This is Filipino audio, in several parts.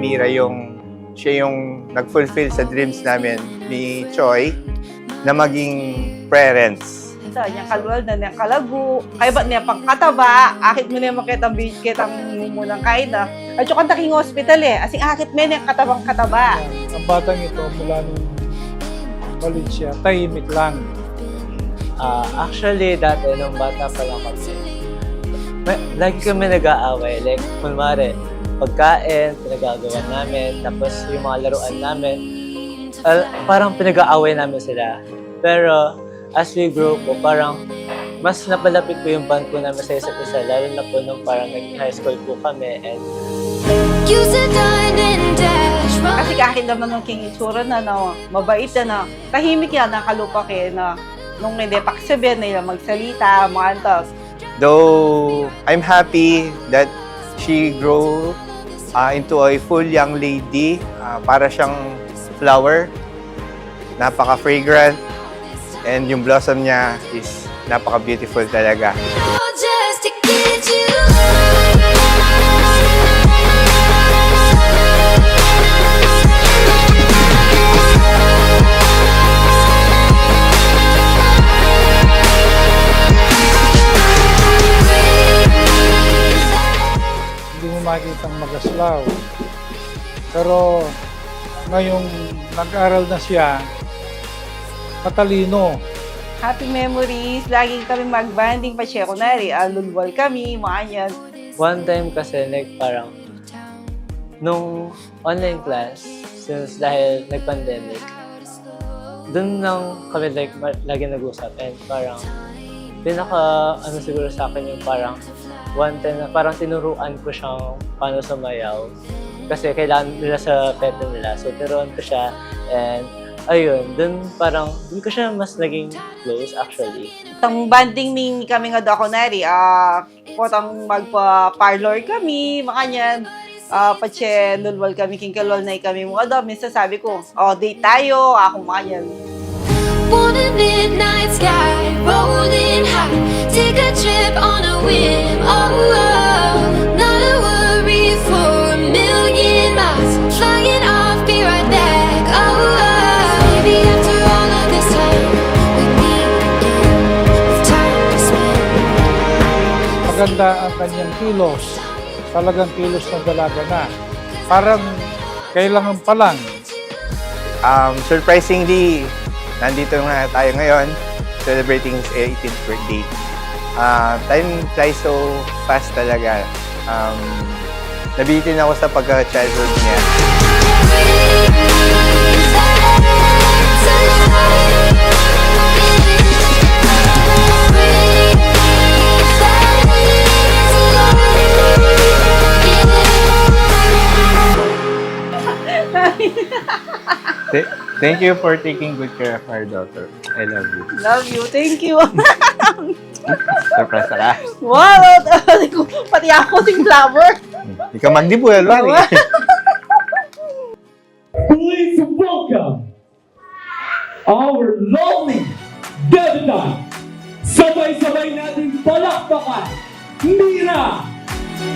Mira siya yung nag-fulfill sa dreams namin ni Choi na maging parents. Niyang kalwal na niyang kalagu, kaya ba't niya pang kataba, akit mo niya makitang munang kain na. At yung kantaking hospital asing akit mo niya katabang kataba. Ang batang ito mula nung college siya, tahimik lang. Actually, dati nung bata pa lang kami, lagi kami nag-aaway. Like, kunwari, pagkain, pinagagawa namin, tapos yung mga laruan namin, parang pinag-aaway namin sila. Pero, as we grow po, parang mas napalapit po yung bond po namin sa isa't isa, lalo na po nung parang nag-high school po kami. And Kasi kahit naman nung king itsura na, mabait na, tahimik yan, nakalupak na nung hindi pakisabihan nila magsalita, mga antas. Though I'm happy that she grew into a full young lady, para siyang flower, napaka-fragrant, and yung blossom niya is napaka-beautiful talaga. Hindi mo makikitang magaslaw. Pero ngayong nag-aral na siya, matalino. Happy memories, lagi kami mag-banding pa siya. Kunwari, lulwal kami, mga yan. one time kasi, like, parang, nung online class, since dahil nag-pandemic, dun lang kami, like, lagi nag-usap. And parang, ano siguro sa akin yung parang, one time na parang tinuruan ko siyang paano sumayaw. Kasi kailangan nila sa pete nila. So, tinuruan ko siya. And, ayun, dun ko siya mas naging close actually. Itong banding kami nga daw kunwari, potang magpa-parlor kami, mga yan. Patse, lulwal kami, kingkalol na kami mga daw. Minsan sabi ko, date tayo, ako mga yan. On a midnight sky, rolling high, take a trip on a whim. Not a worry for a million miles, flying off, be right back. Maybe after all of this time, we meet again, with time to spend. Maganda ang kanyang kilos. Talagang kilos ng dalaga na. Parang kailangan pa lang. Surprisingly, nandito nga tayo ngayon, celebrating his 18th birthday. Time flies so fast talaga. Nabitin ako sa pagka-childhood niya. Thank you for taking good care of our daughter. I love you. Love you, thank you. Surprise ka. Wow, pati ako sing flower. Hindi ka magdibul, Mari. Please welcome our lovely debutante. Sabay-sabay natin palakpakan, Mira!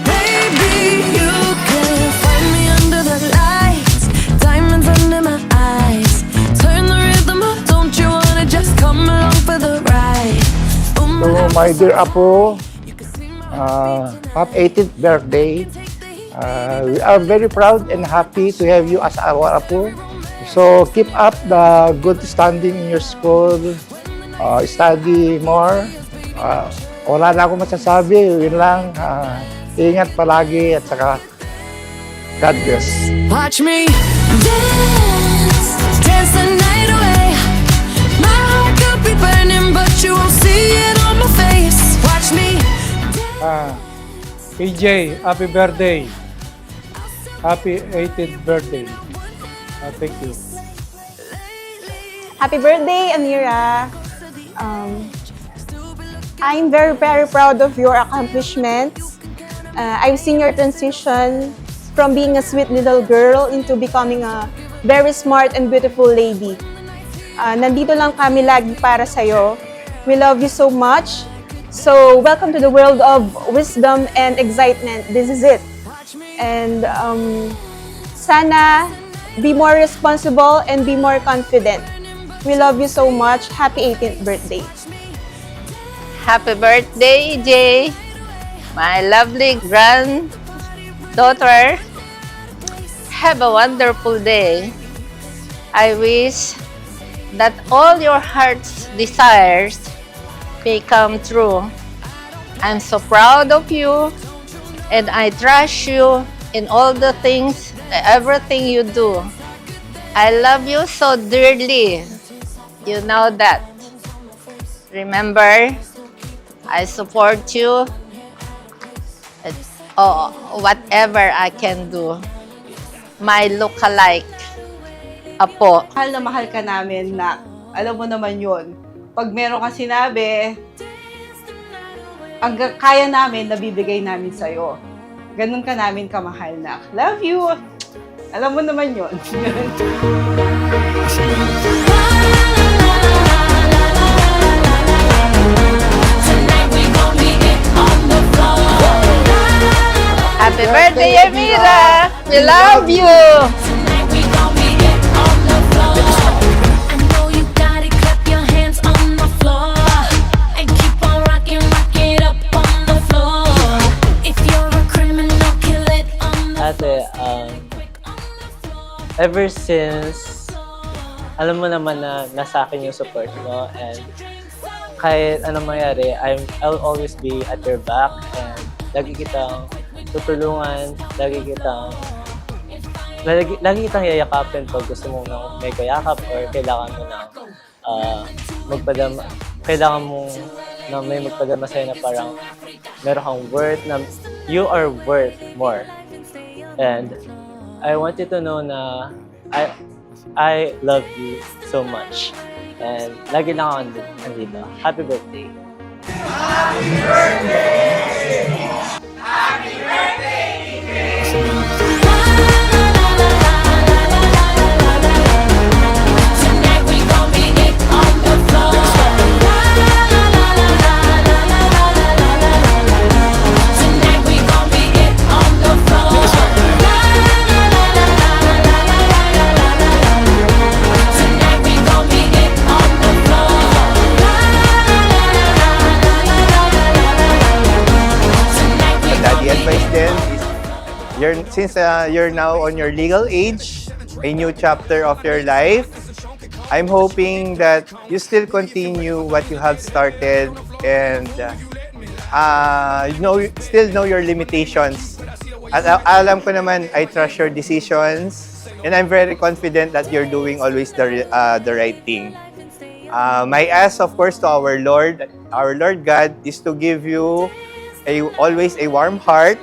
Baby, you can find me under the lights, diamonds under my eyes. Turn the rhythm up, don't you wanna just come along for the ride? So, my dear Apo, happy 18th birthday. We are very proud and happy to have you as our Apo. So, keep up the good standing in your school. Study more. Wala na akong masasabi. Yun lang. Ingat palagi at saka God bless. Watch me dance, dance the night away. My heart could be burning, but you won't see it on my face. Watch me PJ, happy birthday. Happy 18th birthday. Thank you. Happy birthday, Amira. I'm very, very proud of your accomplishments. I've seen your transition from being a sweet little girl into becoming a very smart and beautiful lady. Nandito lang kami lagi para sa'yo. We love you so much. So, welcome to the world of wisdom and excitement. This is it. And Sana be more responsible and be more confident. We love you so much. Happy 18th birthday. Happy birthday, Jay, my lovely granddaughter. Have a wonderful day. I wish that all your heart's desires may come true. I'm so proud of you, and I trust you in all the things, everything you do. I love you so dearly. You know that. Remember, I support you. Whatever I can do. My look-alike, Apo. Mahal ka namin, nak. Alam mo naman yun. Pag meron kang sinabi, ang kaya namin, nabibigay namin sa'yo. Ganun ka namin kamahal, nak. Love you! Alam mo naman yun. Happy birthday, Amira! We love you! I know you got it, clap your hands on the floor and keep on rocking, rock it up on the floor. If you're a criminal, kill it on the Ate, ever since, alam mo naman na nasa akin yung support mo, and kahit anong mangyari, I'll always be at your back, and lagi kitang tutulungan, lagi kitang yayakapin pag gusto mo ng may kayakap or kailangan mo na kailangan mo na may magpadama sa'yo na parang meron kang worth, na you are worth more. And I want you to know na I love you so much. And lagi lang ako nandito. Happy birthday! Tonight we gon' be it on the floor. Tonight we gon' be it on the floor. Tonight we gon' be it on the floor. Tonight we Daddy advice then is, since you're now on your legal age, a new chapter of your life, I'm hoping that you still continue what you have started and still know your limitations. At alam ko naman, I trust your decisions, and I'm very confident that you're doing always the right thing. My ask, of course, to our Lord God, is to give you always a warm heart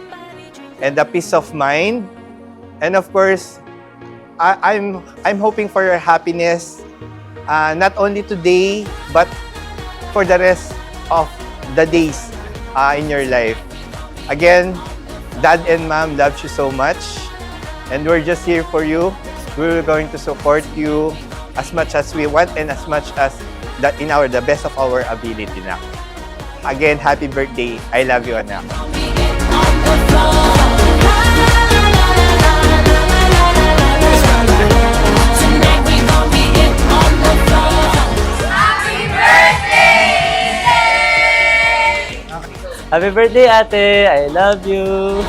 and a peace of mind. And of course, I'm hoping for your happiness, not only today, but for the rest of the days in your life. Again, Dad and Mom love you so much, and we're just here for you. We're going to support you as much as we want and as much as that the best of our ability now. Again, happy birthday. I love you, anak. Tonight we gon' be it on the floor. Happy birthday, ate! I love you!